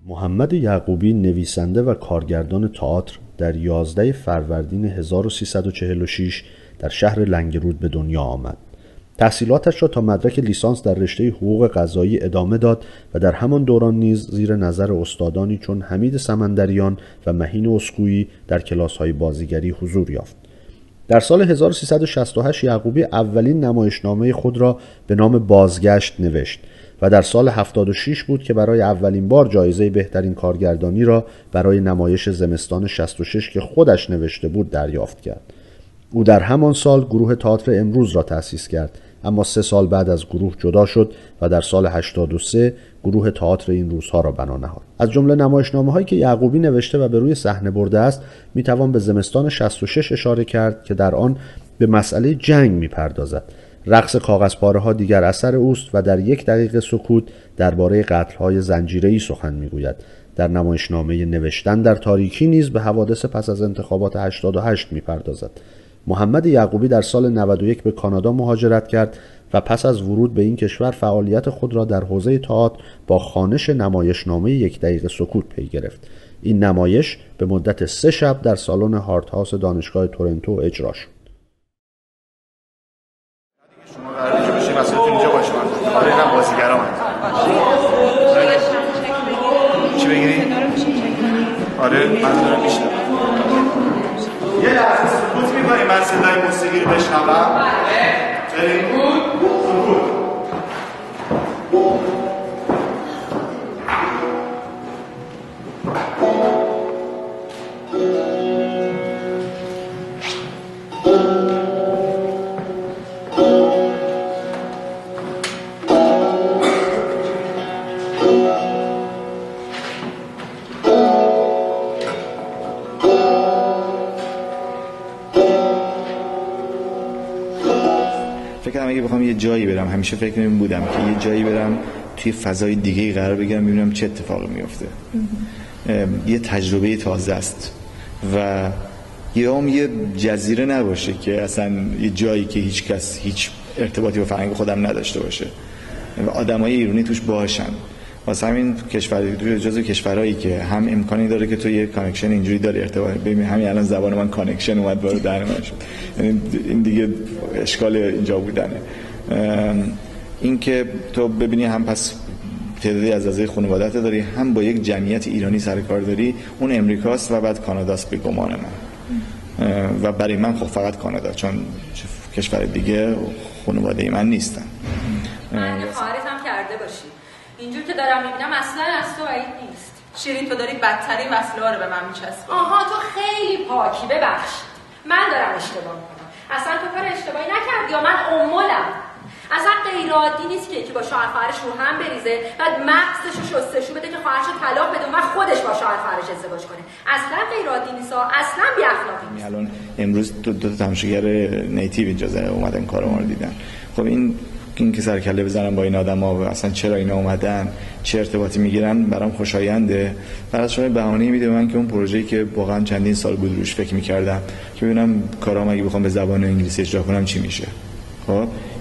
محمد یعقوبی نویسنده و کارگردان تئاتر در 11 فروردین 1346 در شهر لنگرود به دنیا آمد. تحصیلاتش را تا مدرک لیسانس در رشته حقوق قضایی ادامه داد و در همان دوران نیز زیر نظر استادانی چون حمید سمندریان و مهین اسکویی در کلاس‌های بازیگری حضور یافت. در سال 1368 یعقوبی اولین نمایشنامه خود را به نام بازگشت نوشت و در سال 76 بود که برای اولین بار جایزه بهترین کارگردانی را برای نمایش زمستان 66 که خودش نوشته بود دریافت کرد. او در همان سال گروه تئاتر امروز را تأسیس کرد، اما 3 سال بعد از گروه جدا شد و در سال 83 گروه تئاتر این روزها را بنا نهاد. از جمله نمایشنامه‌هایی که یعقوبی نوشته و به روی صحنه برده است میتوان به زمستان 66 اشاره کرد که در آن به مسئله جنگ میپردازد. رقص کاغذپاره‌ها دیگر اثر اوست و در 1 دقیقه سکوت درباره قتل‌های زنجیره‌ای سخن میگوید. در نمایشنامه نوشتن در تاریکی نیز به حوادث پس از انتخابات 88 میپردازد. محمد یعقوبی در سال 91 به کانادا مهاجرت کرد و پس از ورود به این کشور فعالیت خود را در حوزه تئاتر با خوانش نمایشنامه 1 دقیقه سکوت پی گرفت. این نمایش به مدت 3 شب در سالن هارت هاوس دانشگاه تورنتو اجرا شد. شما قراره که بشین وسط اینجا باشه. آره اینم بازیگرام. چی بگیری؟ آره من دارم میشنم. یه لحظه سکوت می‌کنی من صدای موسیقی رو بشنوم؟ خیلی خوب. سکوت. اگه بخوام یه جایی برم، همیشه فکر این بودم که یه جایی برم توی فضای دیگه‌ای قرار بگیرم ببینم چه اتفاقی میفته. یه تجربه تازه است و یه جزیره نباشه که اصلا یه جایی که هیچ کس هیچ ارتباطی با فرهنگ خودم نداشته باشه و آدمای ایرانی توش باشن. واسه همین کشور جزو کشورهایی که هم امکانی داره که تو یه کانکشن اینجوری داره ارتباط. ببین همین الان زبان من کانکشن اومد وارد در من شد. یعنی این دیگه اشکال اینجا بودنه. این که تو ببینی هم پس تعدادی از اعضای خانواده‌ات داری، هم با یک جمعیت ایرانی سر کار داری. اون امریکاست و بعد کاناداست به گمان من. و برای من خب فقط کانادا، چون کشور دیگه خانواده من نیستن. خواهرت هم کرده باشی. اینجور که دارم میبینم اصلا از تو بعید نیست. شیرین تو داری بدترین وصله رو به من میچسبی. آها تو خیلی پاکی، ببخش من دارم اشتباه میکنم. اصلا تو کار اشتباهی نکردی یا من امولم. اصلا غیر عادی نیست که با شوهر خواهرش رو هم بریزه بعد مغزشو شستشو بده که خواهرشو طلاق بده و خودش با شوهر خواهرش ازدواج کنه. اصلا غیر عادی نیست، اصلا بی اخلاقی نیست. الان امروز دو تا تماشاگر نیتیو اینجا اومدن کار ما رو دیدن. خب این که سر کله بزنم با این آدما و اصلا چرا اینا اومدن، چه ارتباطی میگیرن، برام خوشاینده. برای شما بهانه‌ای میده من که اون پروژه‌ای که واقعا چندین سال بود روش فکر می‌کردم که ببینم کارام اگه بخوام به زبان انگلیسی اجرا کنم چی میشه.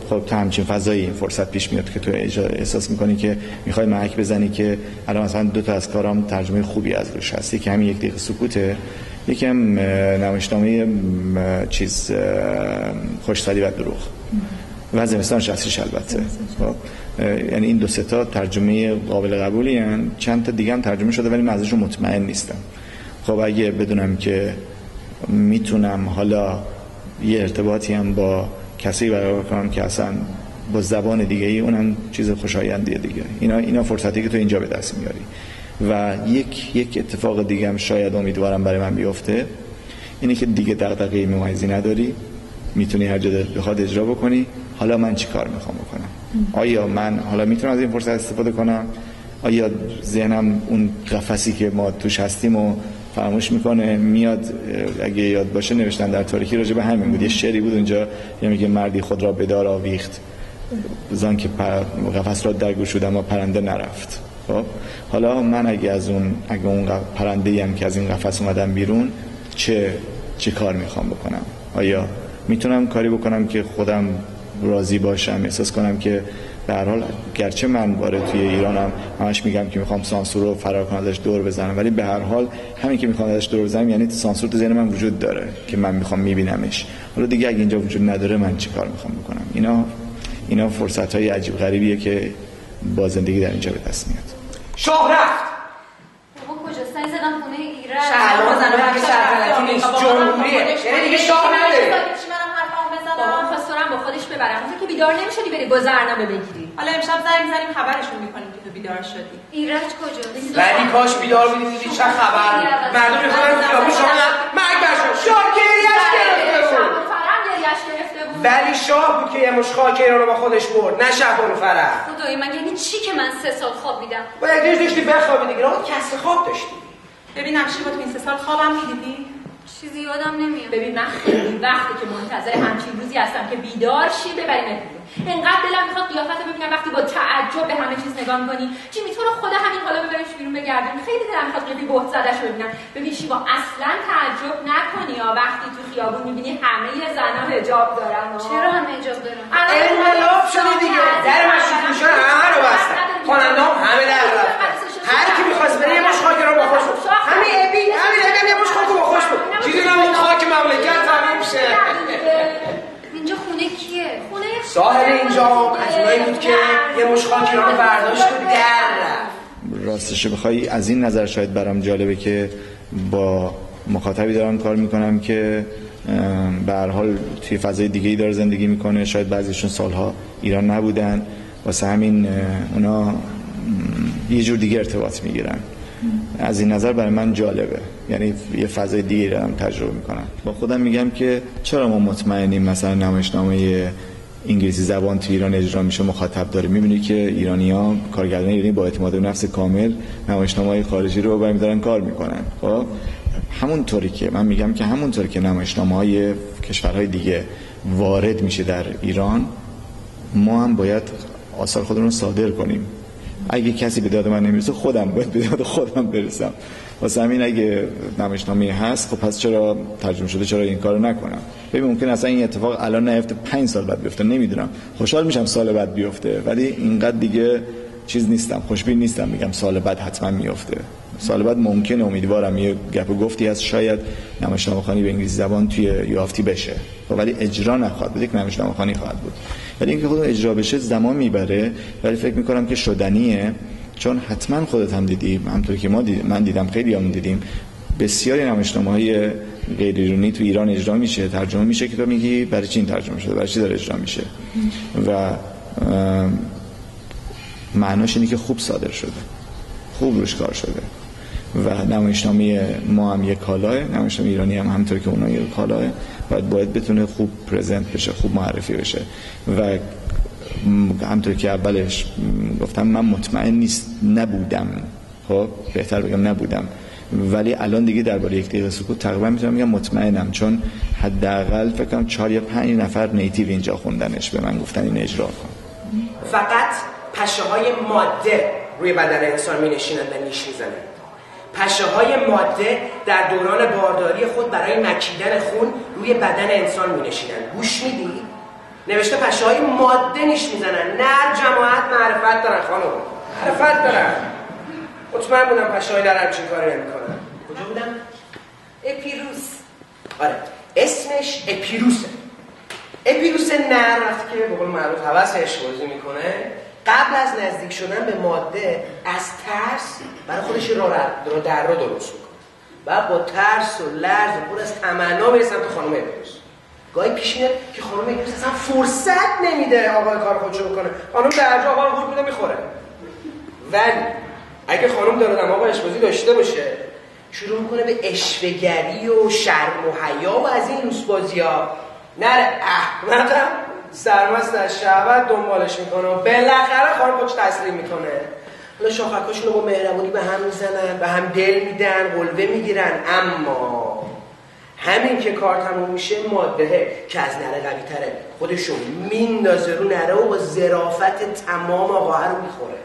خب تا همچین فضایی این فرصت پیش میاد که تو احساس میکنی که میخوای محک بزنی که الان مثلا 2 تا از کارام ترجمه خوبی از روش هست. یکی همین 1 دقیقه سکوته، یکی هم نمایشنامه خوش‌سالی و دروغ و زمستان 66 البته. خب یعنی این 2 تا ترجمه قابل قبولی ان. چند تا دیگه هم ترجمه شده ولی من ازشون مطمئن نیستم. خب اگه بدونم که میتونم حالا یه ارتباطی هم با کسی برقرار کنم که اصلا با زبان دیگه ای، اونم چیز خوشایندیه دیگه. اینا فرصتی که تو اینجا به دست میاری. و یک اتفاق دیگه هم شاید امیدوارم برای من بیفته، اینه که دیگه دغدغه ممیزی نداری میتونی هر جا بخواد اجرا بکنی. حالا من چی کار میخوام بکنم؟ آیا من حالا میتونم از این فرصت استفاده کنم؟ آیا ذهنم اون قفسی که ما توش هستیم و فراموش میکنه؟ میاد اگه یاد باشه نوشتن در تاریکی راجع به همین بود، یه شعری بود اونجا میگه مردی خود را بدار آویخت زان که قفس را در گوش اما پرنده نرفت. خب حالا من اگه اون پرنده‌ای ام که از این قفس اومدم بیرون چه کار میخوام بکنم؟ آیا میتونم کاری بکنم که خودم راضی باشم، احساس کنم که به هر حال گرچه من وارد توی ایرانم همش میگم که میخوام سانسور رو فرار کنم ازش دور بزنم، ولی به هر حال همین که میخوام ازش دور بزنم یعنی سانسور تو ذهن من وجود داره که من میخوام میبینمش. حالا دیگه اگه اینجا وجود نداره من چی کار میخوام بکنم؟ اینا فرصت‌های عجیب غریبیه که با زندگی در اینجا به دست میاد. شاه رفت. بابا کجاست؟ زنگ زدم خونه ایران. الان زنم که سلطنتی نیست، جمهوریه. یعنی دیگه شاه نداره. منم حرفامو بزنم. بابا خواستم با خودش ببرم. اون که بیدار نمیشدی بری گذرنامه بگیری. حالا امشب زنگ می‌زنیم خبرشون می‌کنیم که تو بیدار شدی. ایرج کجاست؟ ولی کاش بیدار بودی دیدی چه خبر. مردم می‌خوان خیابون شما مرگ برشون. شاه گریه‌اش گرفته بود. فرام گریه‌اش گرفته بود. ولی شاه بود که یه مش خاک ایران رو با خودش برد، نه شهبانو فرح. خدای من یعنی چی که من 3 سال خوابیدم؟ باید دیگه داشتی بخوابی دیگه، اون کسر خواب داشتی. ببینم شیوا تو این 3 سال خوابم می‌دیدی؟ چیزی یادم نمیاد. ببین من خیلی وقتی که منتظر همچین روزی هستم که بیدار شی ببریم بیرون. انقدر دلم میخواد قیافت رو ببینم وقتی با تعجب به همه چیز نگاه می‌کنی. جیمی تو رو خدا همین حالا ببریش بیرون بگردیم. خیلی دلم میخواد قیافی بهت زده‌شو ببینم. ببین شیوا اصلا تعجب نکنی یا وقتی تو خیابون می‌بینی همه زنا حجاب دارن. چرا همه حجاب دارن؟ انقلاب شده دیگه. در مسجد میشن همه رو بستن. خواننده‌ها همه در رفتن. هر کی می‌خواست بره یه مش خاک رو با خوش بود. همین ابی یه مش خاک با خوش بود. چیزی نمون خاک مملکت تموم شه. اینجا خونه کیه؟ خونه صاحب اینجا از اونایی بود که یه مش خاک رو برداشت و در رفت. راستش بخوای از این نظر شاید برام جالبه که با مخاطبی دارم کار میکنم که به هر حال توی فضای دیگه‌ای داره زندگی میکنه، شاید بعضیشون سالها ایران نبودن، واسه همین اونا یه جور دیگه ارتباط میگیرن. از این نظر برای من جالبه، یعنی یه فضای دیگه دارم تجربه میکنم. با خودم میگم که چرا ما مطمئنیم مثلا نمایشنامه انگلیسی زبان تو ایران اجرا میشه مخاطب داره؟ میبینی که ایرانی‌ها، کارگردان ایرانی با اعتماد به نفس کامل نمایشنامه‌های خارجی رو برمی دارن کار میکنن. خب همونطوری که من میگم که همونطوری که نمایشنامه‌های کشورهای دیگه وارد میشه در ایران، ما هم باید آثار خودمون رو صادر کنیم. اگه کسی به داد من نمیرسه خودم باید به داد خودم برسم. واسه همین اگه نمایشنامه هست خب پس چرا ترجمه شده چرا این کارو نکنم؟ ببین ممکن اصلا این اتفاق الان نیفته، 5 سال بعد بیفته، نمیدونم. خوشحال میشم سال بعد بیفته، ولی اینقدر دیگه چیز نیستم، خوشبین نیستم میگم سال بعد حتما میفته. سال بعد ممکنه، امیدوارم، یه گپ و گفتی از شاید نمایشنامه‌خوانی به انگلیسی زبان توی یافتی بشه، ولی اجرا نخواهد بود، یک نمایشنامه‌خوانی خواهد بود. ولی اینکه خود اجرا بشه زمان میبره، ولی فکر میکنم که شدنیه، چون حتما خودت هم دیدی، همونطور که من دیدم، خیلی هم دیدیم، بسیاری نمایشنامه‌های غیر ایرانی تو ایران اجرا میشه، ترجمه میشه که تو میگی برای چی این ترجمه شده، برای چی داره اجرا میشه، و معناش اینه که خوب صادر شده، خوب روش کار شده. و نمایشنامه ما هم یک کالاه، نمایشنامه ایرانی هم همونطور که اونها یک کالاه، باید بتونه خوب پرزنت بشه، خوب معرفی بشه. و همونطور که اولش گفتم من مطمئن نبودم، خب بهتر بگم نبودم، ولی الان دیگه درباره یک دقیقه سکوت تقریبا میتونم بگم مطمئنم، چون حداقل فکر کنم 4 یا 5 نفر نیتیو اینجا خوندنش، به من گفتن این اجرا کن. فقط پشه‌های ماده روی بدن انسان می‌نشینن و نیش میزنن. پشه‌های ماده در دوران بارداری خود برای مکیدن خون روی بدن انسان می‌نشینن. گوش میدی؟ نوشته پشه‌های ماده نیش میزنن. نه جماعت معرفت دارن خانم، معرفت دارن. مطمئن بودم پشه‌های در همچین کاری نمی‌کنن. کجا بودم؟ اپیروس. آره اسمش اپیروسه. اپیروس نر وقتی که به قول معروف هوس عشق بازی میکنه، قبل از نزدیک شدن به ماده از ترس برای خودش رو در رو درست میکنه. بعد با ترس و لرز و پر از تمنا میره سمت خانم اپیروس. گاهی پیش میاد که خانم اپیروس اصلا فرصت نمیده آقای کار خودشو بکنه. خانم درجا آقا رو میده میخوره. ولی اگه خانم داره دماغ اشبازی داشته باشه، شروع میکنه به اشوه‌گری و شرم و حیا و از این لوسبازی‌ها. نره احمقم سرمست از شهوت دنبالش میکنه و بالاخره خانم خودش تسلیم میکنه. حالا شاخکاشون رو با مهربونی به هم میزنن، به هم دل میدن، قلبه میگیرن، اما همین که کار تموم میشه ماده که از نره قوی تره خودشو میندازه رو نره و با ظرافت تمام آقاه رو میخوره.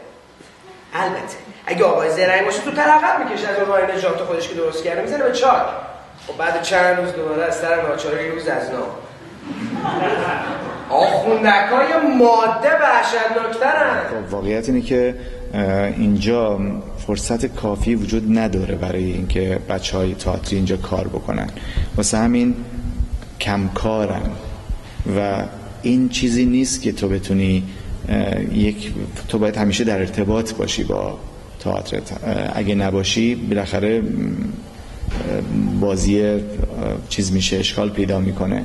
البته اگه آقای زرنگ باشه تو ترقب میکشه از اون راه نجات خودش که درست کرده میزنه به چاک. خب بعد چند روز دوباره از سر ناچاری روز از نام آخوندکای ماده وحشتناکترن. خب واقعیت اینه که اینجا فرصت کافی وجود نداره برای اینکه بچهای تئاتری اینجا کار بکنن، واسه همین کمکارن و این چیزی نیست که تو بتونی تو باید همیشه در ارتباط باشی با تئاتر. اگه نباشی بالاخره بازی چیز میشه، اشکال پیدا میکنه.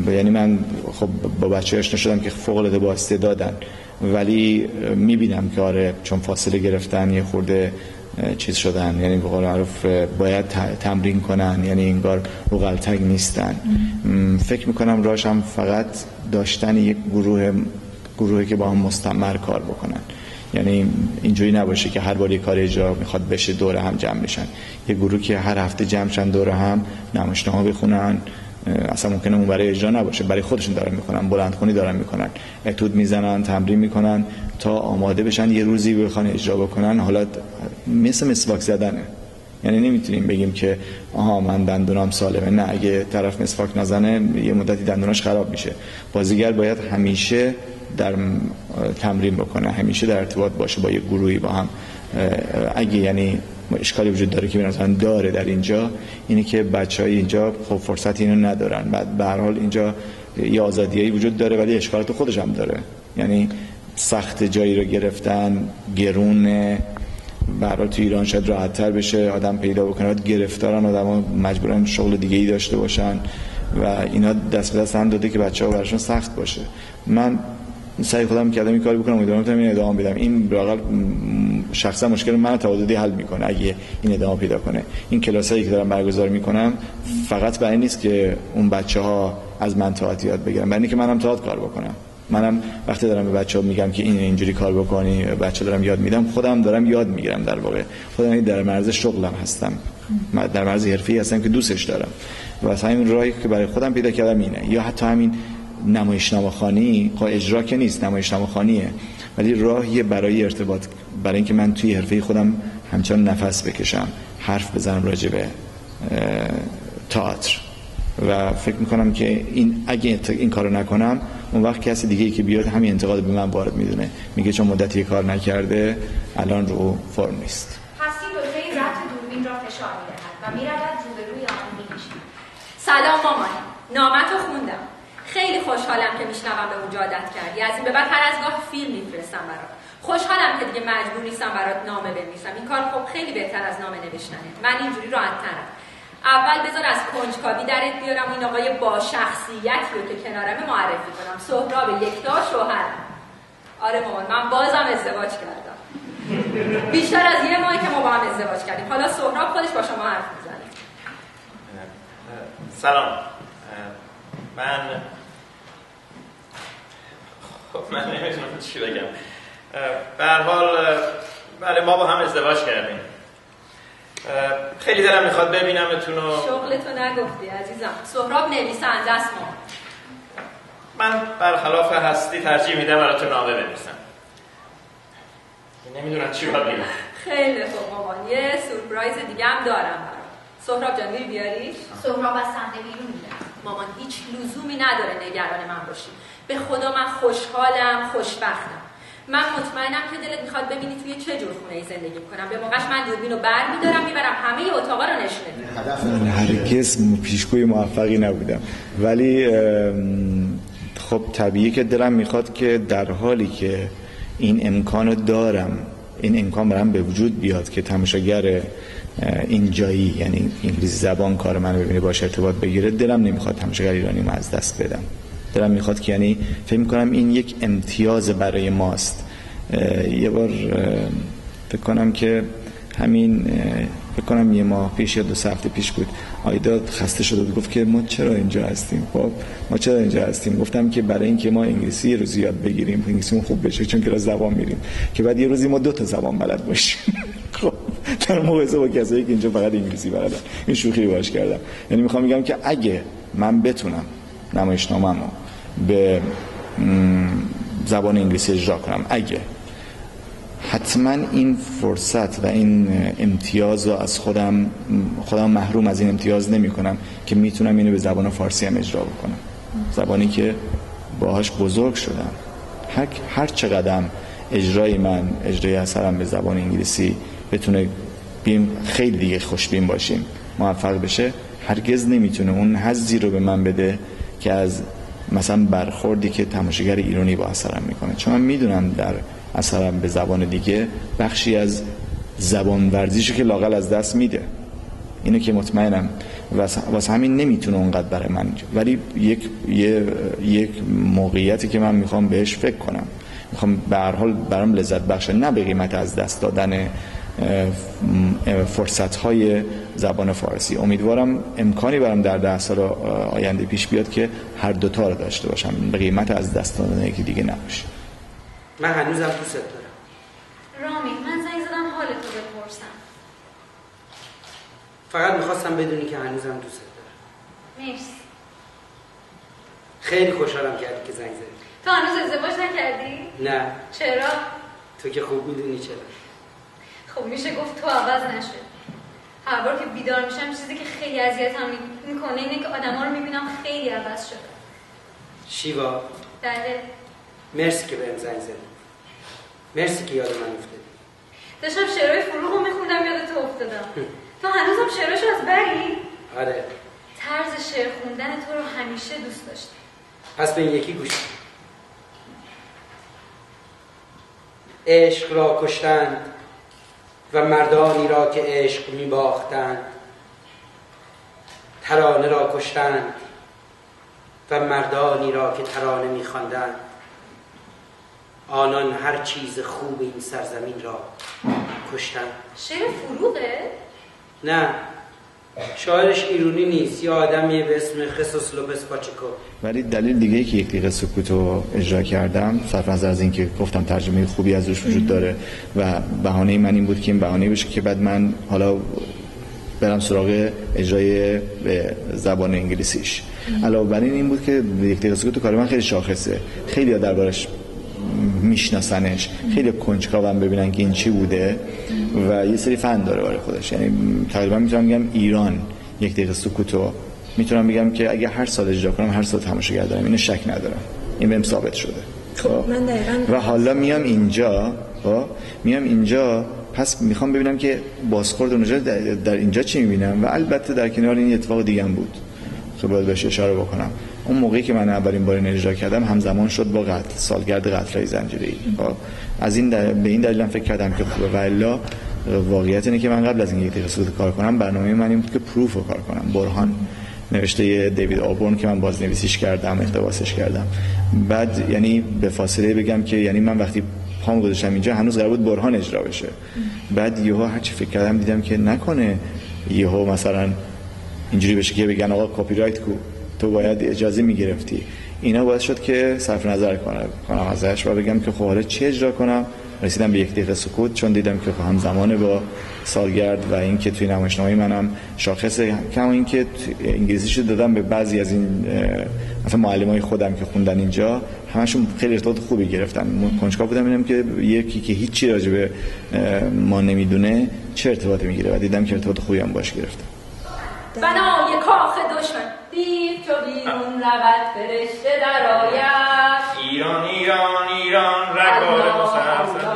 یعنی من خب با بچه‌ها آشنا شدم که فوق العاده با استعدادن، ولی میبینم که آره چون فاصله گرفتن یه خورده چیز شدن، یعنی به قول معروف باید تمرین کنن، یعنی انگار رو غلطک نیستن. فکر میکنم راهش هم فقط داشتن یک گروهی که با هم مستمر کار بکنن، یعنی اینجوری نباشه که هر بار یک کار اجرا میخواد بشه دور هم جمع بشن. یه گروه که هر هفته جمع شن دور هم نمایشنامه بخونن، اصلا ممکنه اون برای اجرا نباشه، برای خودشون دارن میکنن، بلندخوانی دارن میکنن، اتود میزنن، تمرین میکنن تا آماده بشن یه روزی بخوان اجرا بکنن. حالا مثل مسواک زدنه، یعنی نمیتونیم بگیم که آها من دندونام سالمه. نه، اگه طرف مسواک نزنه یه مدتی دندوناش خراب میشه. بازیگر باید همیشه در تمرین بکنه، همیشه در ارتباط باشه با یه گروهی با هم. اگه یعنی اشکالی وجود داره که به نظر داره در اینجا اینه که بچهای اینجا خب فرصت اینو ندارن. بعد به هر حال اینجا یه آزادیایی وجود داره ولی اشکالات خودش هم داره، یعنی سخت جایی رو گرفتن، گرونه. به هر حال تو ایران شاید راحت‌تر بشه آدم پیدا بکنه، بعد گرفتارن آدم‌ها مجبورن شغل دیگه‌ای داشته باشن و اینا دست به دست هم داده که بچه‌ها براشون سخت باشه. من سعی خودم کردم این کاری بکنم، امیدوارم بتونم این ادامه بدم. این واقعا شخصا مشکل من تعادلی حل میکنه اگه این ادامه پیدا کنه. این کلاسایی که دارم برگزار میکنم فقط برای نیست که اون بچه‌ها از من تئاتر یاد بگیرن، برای اینکه منم تئاتر کار بکنم. منم وقتی دارم به بچه‌ها میگم که اینجوری کار بکنی، بچه‌ها دارم یاد میدم، خودم دارم یاد میگیرم. در واقع خودم در مرز شغلم هستم، در مرز حرفه‌ای هستم که دوستش دارم و واسه همین راهی که برای خودم پیدا کردم اینه. یا حتی همین نمایشنامه‌خوانی، خب اجرا که نیست، نمایشنامه‌خوانیه، ولی راهیه برای ارتباط، برای اینکه من توی حرفه خودم همچنان نفس بکشم، حرف بزنم راجع به تئاتر. و فکر میکنم که اگه این کارو نکنم اون وقت کسی دیگه‌ای که بیاد همین انتقاد به من وارد میدونه، میگه چون مدتی کار نکرده الان رو فرم نیست. هستی دکتر رفت دوربین را فشار می‌دهد و میرود روبروی آن می‌نشیند. سلام مامان، نامتو خوندم. خیلی خوشحالم که میشنوم به اون عادت کردی. از این به بعد هر از گاه فیلم میفرستم برات. خوشحالم که دیگه مجبور نیستم برات نامه بنویسم. این کار خب خیلی بهتر از نامه نوشتنه. من اینجوری راحت‌ترم. اول بذار از کنجکاوی درت بیارم این آقای با شخصیتی رو که کنارمه معرفی کنم. سهراب یکتا شوهرم. آره مامان، من بازم ازدواج کردم. بیشتر از یه ماهی که ما با هم ازدواج کردیم. حالا سهراب خودش با شما حرف میزنه. سلام. من نمیتونم چی بگم. به هر حال بله ما با هم ازدواج کردیم. خیلی دلم میخواد ببینمتون و شغلتو نگفتی عزیزم. سهراب نویسنده است. من برخلاف هستی ترجیح میدم براتون نامه بنویسم. نمیدونم چی باید بگم. خیلی خوب مامان، یه سورپرایز دیگه هم دارم برات. سهراب جان میری بیاریش؟ سهراب از صحنه بیرون میره. مامان هیچ لزومی نداره نگران من باشی. به خدا من خوشحالم، خوشبختم. من مطمئنم که دلت میخواد ببینی توی چه جور خونه‌ای زندگی می‌کنم. به موقعش من دوربینو برمی‌دارم میبرم همه اتاقا رو نشون میدم. هرگز پیشگوی موفقی نبودم، ولی خب طبیعیه که دلم میخواد که در حالی که این امکانو دارم، این امکان برام به وجود بیاد که تماشاگر اینجایی یعنی انگلیسی زبان کار منو ببینه، باشه ارتباط بگیره. دلم نمیخواد تماشاگر ایرانیمو از دست بدم. دلم میخواد که یعنی فکر میکنم این یک امتیاز برای ماست. یه بار فکر کنم که همین بکنم یه ماه پیش یا 2 هفته پیش بود، آیدا خسته شده بود گفت که ما چرا اینجا هستیم. خب ما چرا اینجا هستیم؟ گفتم که برای اینکه ما انگلیسی یه روزی یاد بگیریم، انگلیسیمون خوب بشه، چون کلاس زبان میریم که بعد یه روزی ما 2 تا زبان بلد باشیم. خب در مقایسه با کسایی که اینجا فقط انگلیسی بلدن. این شوخی باش کردم. یعنی میخوام بگم که اگه من بتونم نمایشنامه‌مو به زبان انگلیسی اجرا کنم، اگه حتما این فرصت و این امتیاز رو از خودم محروم از این امتیاز نمی کنم که میتونم اینو به زبان فارسی هم اجرا بکنم، زبانی که باهاش بزرگ شدم. هر چقدر اجرای اثرم به زبان انگلیسی بتونه خیلی دیگه خوشبین باشیم، موفق بشه، هرگز نمیتونه اون حظی رو به من بده که از مثلا برخوردی که تماشاگر ایرانی با اثرم میکنه. چون من میدونم در اثرم به زبان دیگه بخشی از زبان ورزیشو که لااقل از دست میده، اینو که مطمئنم، واسه همین نمیتونه اونقدر برای من، ولی یک موقعیتی که من میخوام بهش فکر کنم، میخوام به هر حال برام لذت بخشه، نه به قیمت از دست دادن فرصت‌های زبان فارسی. امیدوارم امکانی برام در 10 سال آینده پیش بیاد که هر دوتا رو داشته باشم، به قیمت از دست دادن یکی دیگه نباشه. من هنوزم دوست دارم. رامی، من زنگ زدم حالتو بپرسم. فقط میخواستم بدونی که هنوزم دوست دارم. مرسی. خیلی خوشحالم کردی که زنگ زدی. تو هنوز ازدواج نکردی؟ نه. چرا؟ تو که خوب میدونی چرا. خب میشه گفت تو عوض نشد. هر بار که بیدار میشم چیزی که خیلی اذیتم میکنه اینه که آدما رو میبینم خیلی عوض شده. شیوا. بله. مرسی که بهم زنگ زدی. مرسی که یاد من افتادی. داشتم شعرهای فروغ رو میخوندم یاد تو افتادم. تو هنوزم شعرهاشو از بری؟ آره. طرز شعر خوندن تو رو همیشه دوست داشتم. پس به این یکی گوش کن. عشق را کشتند و مردانی را که عشق می باختند، ترانه را کشتند و مردانی را که ترانه می خواندند. آنان هر چیز خوب این سرزمین را کشتند. شعر فروغه؟ نه، شاعرش ایرونی نیست، یه آدمیه به اسم خصوص لوپس پاچکو. ولی دلیل دیگه که 1 دقیقه سکوتو اجرا کردم، صرف نظر از این که گفتم ترجمه خوبی از روش وجود داره و بهانه من این بود که این بهانه بشه که بعد من حالا برم سراغ اجرای به زبان انگلیسیش. علاوه بر این بود که 1 دقیقه سکوتو کار من خیلی شاخصه، خیلی دربارش میشناسنش، خیلی کنجکاوم ببینن که این چی بوده و یه سری فن داره برای خودش. یعنی تقریبا میتونم بگم ایران 1 دقیقه سکوتو میتونم بگم که اگه هر سال اجرا کنم هر سال تماشاگر دارم، اینو شک ندارم، این بهم ثابت شده. من دقیقاً و حالا میام اینجا پس میخوام ببینم که بازخورد اونجا در اینجا چی میبینم و البته در کنار این اتفاق دیگه هم بود که باید بهش اشاره بکنم. اون موقعی که من اولین بار اجرا کردم همزمان شد با سالگرد قتل‌های زنجیره‌ای. از این به این دلیل فکر کردم که خوبه، و الا واقعیت اینه که من قبل از این 1 دقیقه سکوت کار کنم برنامه من این بود که پروف رو کار کنم. برهان نوشته دیوید آبورن که من بازنویسیش کردم، اقتباسش کردم. بعد یعنی به فاصله بگم که یعنی من وقتی پام گذاشتم اینجا هنوز قرار بود برهان اجرا بشه. بعد یهو هر چی فکر کردم دیدم که نکنه یهو مثلا اینجوری بشه که بگن آقا کپی رایت کو، تو باید اجازه میگرفتی. اینا باعث شد که صرف نظر کنم ازش و بگم که خب حالا چه اجرا کنم. رسیدم به 1 دقیقه سکوت چون دیدم که همزمان با سالگرد و این که توی نمایشنامه منم شاخصه، کما این که انگلیسیشو دادم به بعضی از این مثلا معلمای خودم که خوندن اینجا، همشون خیلی ارتباط خوبی گرفتن. کنجکاو بودم ببینم که یکی که هیچی راجع به ما نمیدونه چه ارتباطی میگیره و دیدم که ارتباط خوبی هم باش گرفتم. بنای کاخ دشمن دیر چو بیرون رود فرشته در آید. ایران ایران ایران رگبار مسلسل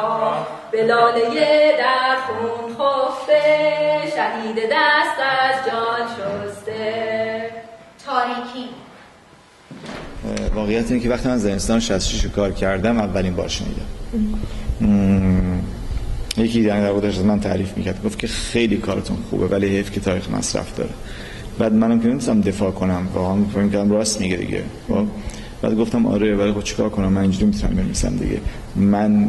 به لاله در خون خفته، شهید دست از جان شسته. تاریکی. واقعیت اینه که وقتی من زمستان 66 کار کردم اولین بار شنیدم. یکی در موردش من تعریف میکرد، گفت که خیلی کارتون خوبه ولی حیف که تاریخ مصرف داره. بعد منم که نمی‌تونم دفاع کنم، واقعا فکر کردم راست میگه دیگه. بعد گفتم آره ولی خب چیکار کنم، من اینجوری میتونم بنویسم دیگه. من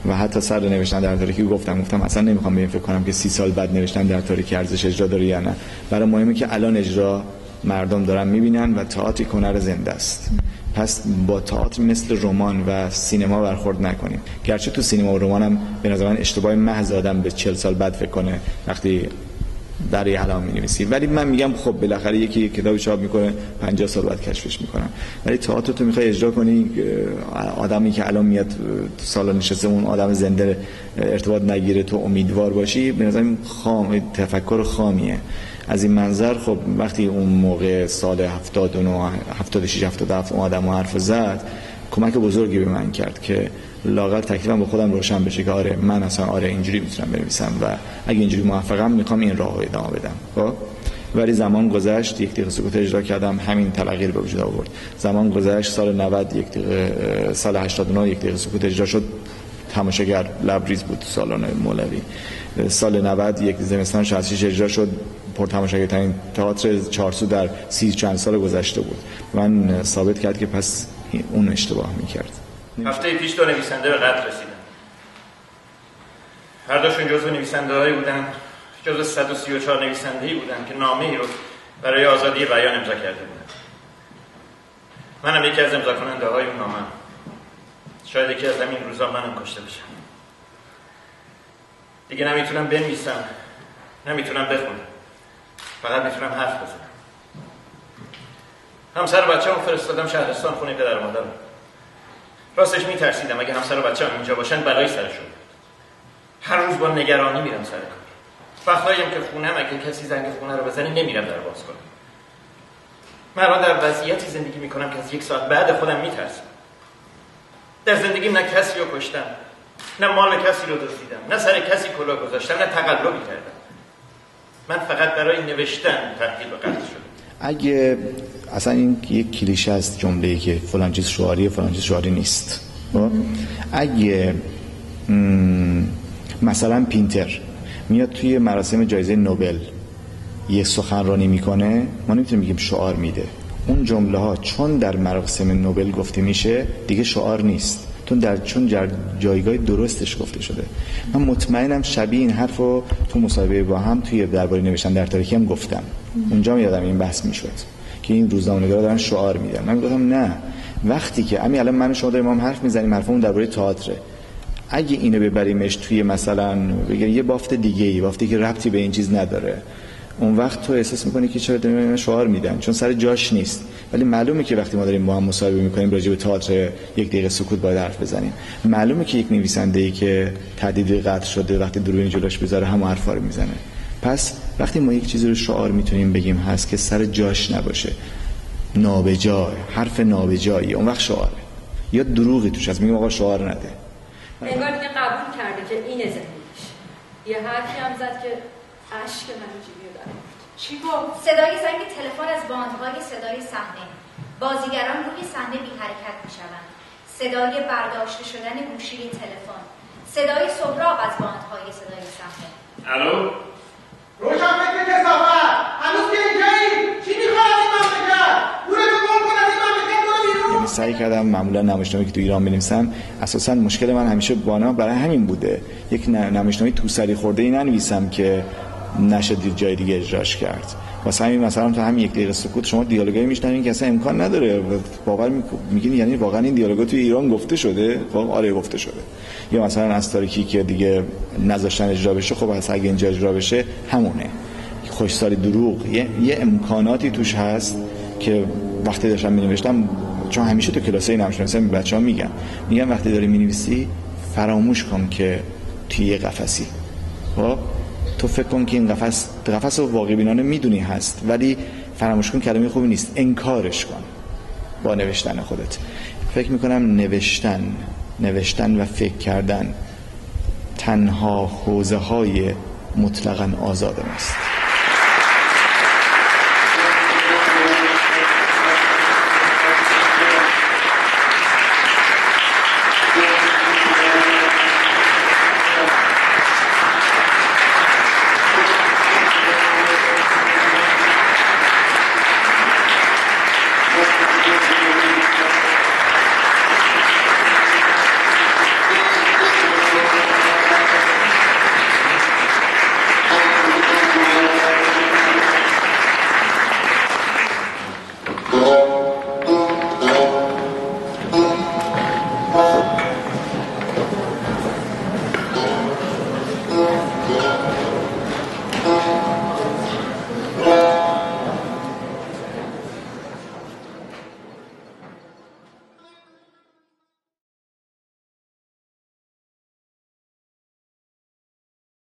و حتی سر نوشتن در تاریکی گفتم اصلا نمیخوام به این فکر کنم که 30 سال بعد نوشتن در تاریکی ارزش اجرا داره یا نه. برای مهمه که الان اجرا مردم دارن میبینن و تئاتر هنر زنده است. پس با تئاتر مثل رمان و سینما برخورد نکنیم. گرچه تو سینما و رمان هم به نظر من اشتباه محض آدم به 40 سال بعد فکر کنه وقتی برای الان می‌نویسی، ولی من میگم خب بالاخره یکی کتابی چاپ میکنه 50 سال بعد کشفش میکنن. ولی تئاتر تو میخوای اجرا کنی، آدمی که الان میاد تو سالن نشسته اون آدم زنده ارتباط نگیره، تو امیدوار باشی، به نظرم تفکر خامیه. از این منظر خب وقتی اون موقع سال 79 76 77 اون آدم حرف زد، کمک بزرگی به من کرد که لااقل تکلیفم با خودم روشن بشه که آره من اصلا اینجوری میتونم بنویسم و اگه اینجوری موفقم میخوام این راهو ادامه بدم. خب ولی زمان گذشت، یک دقیقه سکوت اجرا کردم، همین تغییر به وجود آورد. زمان گذشت، سال 90 یک دقیقه، سال 89 یک دقیقه سکوت اجرا شد، تماشاگر لبریز بود تو سالن مولوی. سال 90 یک زمستان 66 اجرا شد، پر تماشاگرترین تئاتر چارسو در 30 چند سال گذشته بود. من ثابت کرد که پس اون اشتباه میکرد. هفته پیش 2 نویسنده به قتل رسیدن. هر دوشون جزو نویسنده‌هایی بودن، جزو 134 نویسنده‌ای بودن که نامه‌ای رو برای آزادی بیان امضا کرده بودن. منم یکی از امضا کننده‌های اون نامه. شاید یکی از همین روزا منم کشته بشم. دیگه نمیتونم بنویسم، نمیتونم بخونم، فقط میتونم حرف بزنم. همسر و بچه‌مو فرستادم شهرستان خونه پدر و مادرم. راستش میترسیدم اگه همسر و بچه‌م اینجا باشن بلایی سرشون بیاد. هر روز با نگرانی میرم سر کار. وقتایی هم که خونم اگه کسی زنگ خونه رو بزنه نمیرم در باز کنم. من الان در وضعیتی زندگی میکنم که از 1 ساعت بعد خودم میترسم. در زندگیم نه کسی رو کشتم، نه مال کسی رو دزدیدم، نه سر کسی کلاه گذاشتم، نه تقلبی کردم. من فقط برای نوشتن تبدیل به قتل شدم. اگه اصلا این یک کلیشه است جمله‌ای که فلان چیز شعاریه فلان چیز شعاری نیست. اگه مثلا پینتر میاد توی مراسم جایزه نوبل یه سخنرانی میکنه، ما نمیتونیم بگیم شعار میده. اون جمله ها چون در مراسم نوبل گفته میشه دیگه شعار نیست، چون در جایگاه درستش گفته شده. من مطمئنم شبیه این حرفو تو مصاحبه با هم توی درباره نوشتن در تاریکی هم گفتم. اونجا یادم این بحث میشد که این روزنامه‌نگارا دارن شعار میدن. من گفتم نه، وقتی که الان من و شما داریم هم حرف میزنیم، حرفمون درباره تئاتره. اگه اینو ببریمش توی مثلا بگم یه بافت دیگه‌ای، بافتی که ربطی به این چیز نداره، اون وقت تو احساس میکنی که چرا داریم شعار میدن، چون سر جاش نیست. ولی معلومه که وقتی ما داریم با هم مصاحبه میکنیم راجع به تئاتر 1 دقیقه سکوت باید حرف بزنیم. معلومه که یک نویسنده‌ای که تهدید قتل شده وقتی دوربین جلوش بذاره همون حرفا رو میزنه. پس وقتی ما یک چیزی رو شعار میتونیم بگیم هست که سر جاش نباشه، نابجای، حرف نابجایی، اون وقت شعاره. یا دروغی توش هست میگیم آقا شعار نده. انگار دیگه قبول کرده که اینه زندگیش. یه حرفی هم زد که اشک من جیبی رو درآورد. چی گفت؟ صدای زنگ تلفن از باندهای صدای صحنه. بازیگران روی صحنه بی حرکت میشوند. صدای برداشته شدن گوشی تلفن. صدای سهراب از باندهای صدای صحنه. الو؟ روشن فکر کثافت! هنوز که اینجایی؟ چی میخوای از این مملکت؟ گورتو گم کن از این مملکت، برو بیرون! یعنی سعی کردم معمولا نمایشنامه‌ای که تو ایران می‌نویسم، اساساً مشکل من همیشه برای همین بوده. یک نمایشنامه توسری خورده‌ای ننویسم که نشه جای دیگه اجراش کرد. واسه همین مثلا تو همین 1 دقیقه سکوت شما دیالوگایی میشنوین که اصلا امکان نداره، باور میگین یعنی واقعا این دیالوگا توی ایران گفته شده؟ خب آره گفته شده. یا مثلا از تاریکی که دیگه نذاشتن اجرا بشه، خب اصلا اگه اینجا اجرا بشه همونه. خوشسالی دروغ، یه امکاناتی توش هست که وقتی داشتم می‌نوشتم، چون همیشه تو کلاسای نمایشنامه‌نویسی به بچه‌ها میگم وقتی داری می‌نویسی فراموش کن که توی یه قفسی. خب تو فکر کن که این قفس رو واقع بینانه میدونی هست، ولی فراموش کن کلمه خوبی نیست، انکارش کن با نوشتن خودت. فکر میکنم نوشتن و فکر کردن تنها حوزه های مطلقاً آزاد ماست.